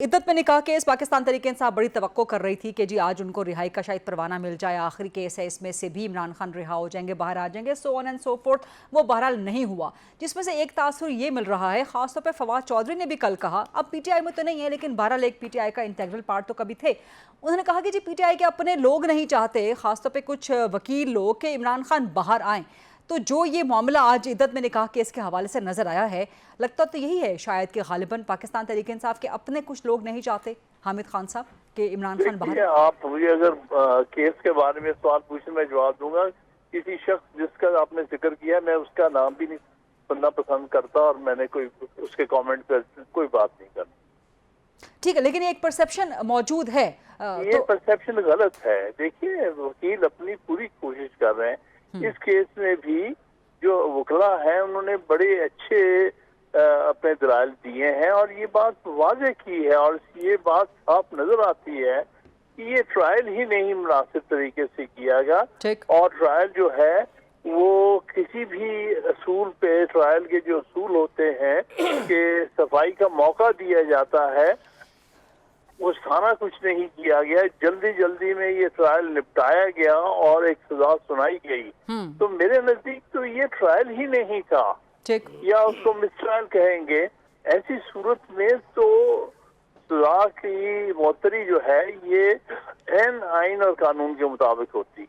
इद्दत में निकाह केस पाकिस्तान तरीके इंसाफ बड़ी तवक्को कर रही थी कि जी आज उनको रिहाई का शायद परवाना मिल जाए, आखिरी केस है, इसमें से भी इमरान खान रिहा हो जाएंगे, बाहर आ जाएंगे, so on and so fourth. वो बहरहाल नहीं हुआ, जिसमें से एक तासुर ये मिल रहा है, खासतौर पर फवाद चौधरी ने भी कल कहा, अब पीटीआई में तो नहीं है लेकिन बहरहाल एक पीटीआई का इंटेग्रल पार्ट तो कभी थे। उन्होंने कहा कि जी पीटीआई के अपने लोग नहीं चाहते, खासतौर पर कुछ वकील लोग, कि इमरान खान बाहर आए। तो जो ये मामला आज इद्दत में निकाह केस के हवाले से नजर आया है, लगता तो यही है शायद कि गालिबन पाकिस्तान तरीके इंसाफ के अपने कुछ लोग नहीं चाहते, हामिद खान साहब, कि इमरान खान बाहर। आप मुझे अगर केस के बारे में सवाल पूछे मैं जवाब दूंगा। किसी शख्स जिसका आपने जिक्र किया मैं उसका नाम भी नहीं सुनना पसंद करता और मैंने कोई उसके कमेंट पर कोई बात नहीं करती। ठीक है, लेकिन एक परसेप्शन मौजूद है। ये परसेप्शन गलत है। देखिए, वकील अपनी पूरी कोशिश कर रहे हैं। इस केस में भी जो वकला है उन्होंने बड़े अच्छे अपने दलाइल दिए हैं और ये बात वाज़ेह की है और ये बात साफ नजर आती है कि ये ट्रायल ही नहीं मुनासिब तरीके से किया गया। और ट्रायल जो है वो किसी भी असूल पे, ट्रायल के जो असूल होते हैं कि सफाई का मौका दिया जाता है, वो सारा कुछ नहीं किया गया। जल्दी जल्दी में ये ट्रायल निपटाया गया और एक सजा सुनाई गई। तो मेरे नजदीक तो ये ट्रायल ही नहीं था, या उसको मिस ट्रायल कहेंगे। ऐसी सूरत में तो सजा की मौतरी जो है ये एन आइन और कानून के मुताबिक होती।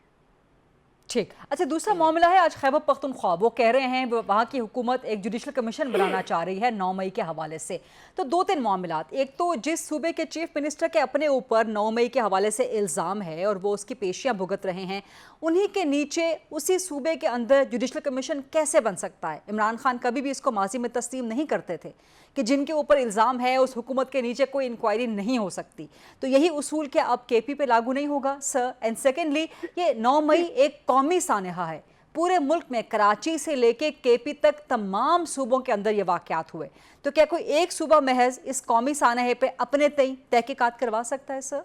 ठीक। अच्छा, दूसरा मामला है आज खैबर पख्तूनख्वा। वो कह रहे हैं वहाँ की हुकूमत एक जुडिशल कमीशन बनाना चाह रही है 9 मई के हवाले से। तो दो तीन मामलात, एक तो जिस सूबे के चीफ मिनिस्टर के अपने ऊपर 9 मई के हवाले से इल्ज़ाम है और वो उसकी पेशियाँ भुगत रहे हैं, उन्हीं के नीचे उसी सूबे के अंदर जुडिशल कमीशन कैसे बन सकता है? इमरान खान कभी भी इसको माजी में तस्लीम नहीं करते थे कि जिनके ऊपर इल्ज़ाम है उस हुकूमत के नीचे कोई इंक्वायरी नहीं हो सकती। तो यही उसूल क्या अब केपी पे लागू नहीं होगा सर? एंड सेकेंडली, ये 9 मई एक कौमी सानहा है, पूरे मुल्क में कराची से लेके केपी तक तमाम सूबों के अंदर ये वाक़यात हुए। तो क्या कोई एक सूबा महज इस कौमी सानहे पे अपने तय तहकीकात करवा सकता है सर?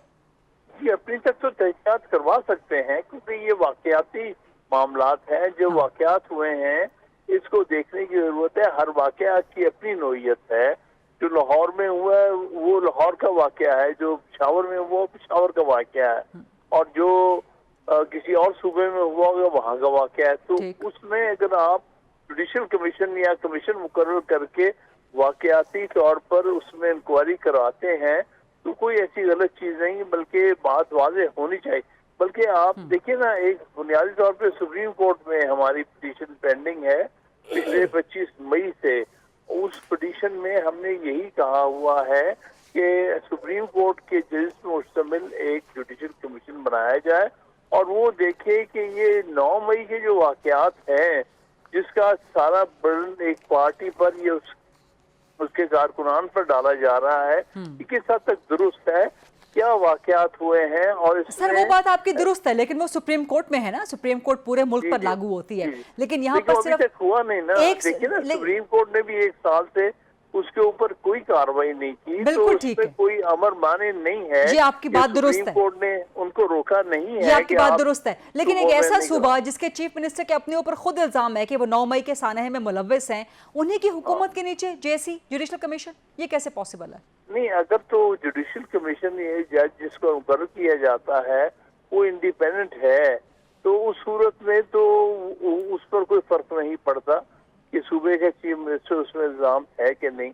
जी, अपनी तक तो तहकीकात करवा सकते हैं क्योंकि ये वाक़याती मामलात हैं। जो वाक़यात हुए हैं इसको देखने की जरूरत है। हर वाक़या की अपनी नोयत है। जो लाहौर में हुआ है वो लाहौर का वाक़या है, जो पेशावर में हुआ पेशावर का वाक़या है, और जो किसी और सूबे में हुआ होगा वहाँ का वाक़या है। तो उसमें अगर आप जुडिशल कमीशन या कमीशन मुकर्रर करके वाक़याती तौर पर उसमें इंक्वायरी करवाते हैं तो कोई ऐसी गलत चीज नहीं, बल्कि बात वाज़ेह होनी चाहिए। बल्कि आप देखिए ना, एक बुनियादी तौर पे सुप्रीम कोर्ट में हमारी पिटीशन पेंडिंग है पिछले 25 मई से। उस पिटीशन में हमने यही कहा हुआ है कि सुप्रीम कोर्ट के जज पर मुश्तमिल एक जुडिशल कमीशन बनाया जाए और वो देखे कि ये 9 मई के जो वाक़यात हैं जिसका सारा बर्डन एक पार्टी पर, ये उसके कारकुनान पर डाला जा रहा है, किस हद तक दुरुस्त है, क्या वाक़यात हुए हैं। और सर वो बात आपकी दुरुस्त है, लेकिन वो सुप्रीम कोर्ट में है ना, सुप्रीम कोर्ट पूरे मुल्क पर लागू होती है, लेकिन यहाँ पर सिर्फ हुआ नहीं ना। देखिए ना, सुप्रीम कोर्ट ने भी 1 साल से उसके ऊपर कोई कार्रवाई नहीं की, तो उसमें कोई अमर माने नहीं है। जी, आपकी बात दुरुस्त है। सुप्रीम कोर्ट ने उनको रोका नहीं है। ये आपकी बात दुरुस्त है, लेकिन एक ऐसा सूबा जिसके चीफ मिनिस्टर के अपने ऊपर खुद इल्जाम है कि वो 9 मई के सानहे में मुलव्विस हैं, उन्हीं की हुकूमत के नीचे जेसी जुडिशल कमीशन, ये कैसे पॉसिबल है? नहीं, अगर तो जुडिशल कमीशन ये जज जिसको मुकर्रर किया जाता है वो इंडिपेंडेंट है तो उस सूरत में तो उस पर कोई फर्क नहीं पड़ता कि सूबे का चीफ मिनिस्टर उसमें इल्जाम है कि नहीं।